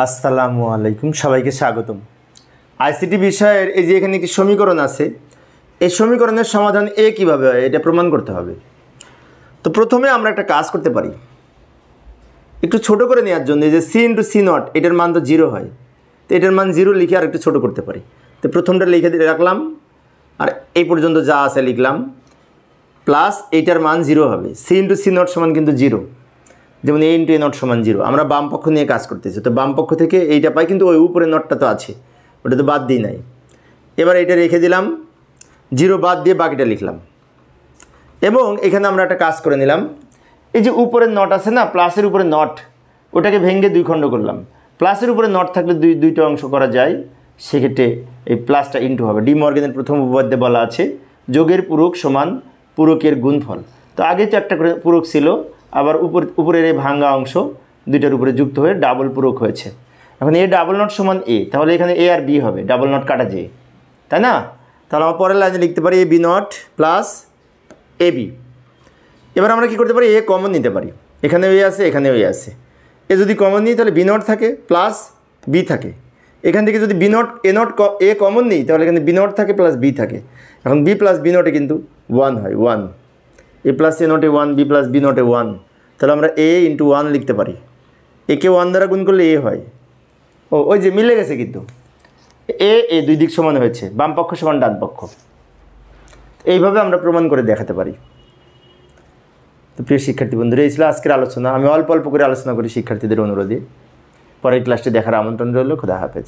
আসসালামু আলাইকুম, সবাইকে স্বাগতম। আইসিটি বিষয়ের এই যে এখানে একটি সমীকরণ আছে, এই সমীকরণের সমাধান কীভাবে হয় এটা প্রমাণ করতে হবে। তো প্রথমে আমরা একটা কাজ করতে পারি, একটু ছোট করে নেওয়ার জন্য যে সি ইন্টু সি নট, এটার মান তো 0 হয়, তো এটার মান 0 লিখে আর একটু ছোটো করতে পারি। তো প্রথমটা লিখে রাখলাম, আর এই পর্যন্ত যা আছে লিখলাম, প্লাস এইটার মান 0 হবে। সি ইন্টু সি নট সমান কিন্তু 0, যেমন এ ইন্টু এ নট সমান 0। আমরা বাম পক্ষ নিয়ে কাজ করতেছি, তো বাম পক্ষ থেকে এইটা পাই, কিন্তু ওই উপরে নটটা তো আছে, ওটা তো বাদ দিই নাই। এবার এটা রেখে দিলাম, 0 বাদ দিয়ে বাকিটা লিখলাম। এবং এখানে আমরা একটা কাজ করে নিলাম, এই যে উপরের নট আছে না, প্লাসের উপরে নট, ওটাকে ভেঙে 2 খণ্ড করলাম। প্লাসের উপরে নট থাকলে দুইটা অংশ করা যায়, সেক্ষেত্রে এই প্লাসটা ইন্টু হবে। ডি মর্গানের প্রথম উপপাদ্যে বলা আছে যোগের পূরক সমান পূরকের গুণফল। তো আগে তো একটা করে পূরক ছিল, আবার উপরের এই ভাঙ্গা অংশ দুইটার উপরে যুক্ত হয়ে ডাবল পূরক হয়েছে। এখন এ ডাবল নট সমান এ, তাহলে এখানে এ আর বি হবে, ডাবল নট কাটা যায়, তাই না? তাহলে আমরা পরের লাইনে লিখতে পারি A B not plus A B. এবার আমরা কী করতে পারি, এ কমন নিতে পারি, এখানে এ আছে, এখানে এ আছে। এ যদি কমন নিই তাহলে বি নট থাকে প্লাস বি থাকে। এখান থেকে যদি বি নট এ কমন নিই তাহলে এখানে বি নট থাকে প্লাস বি থাকে। এখন বি প্লাস বি নটে কিন্তু 1 হয়, 1। এ প্লাস এ নটে 1, বি প্লাস বি নটে 1, তাহলে আমরা এ ইন্টু 1 লিখতে পারি। একে 1 দ্বারা গুণ করলে এ হয়। ওই যে মিলে গেছে, কিন্তু এ দুই দিক সমান হয়েছে, বাম পক্ষ সমান ডান পক্ষ। এইভাবে আমরা প্রমাণ করে দেখাতে পারি। তো প্রিয় শিক্ষার্থী বন্ধুরা, এই ছিল আজকের আলোচনা। আমি অল্প অল্প করে আলোচনা করি শিক্ষার্থীদের অনুরোধে। পরের ক্লাসটি দেখার আমন্ত্রণ রইল। খোদা হাফেজ।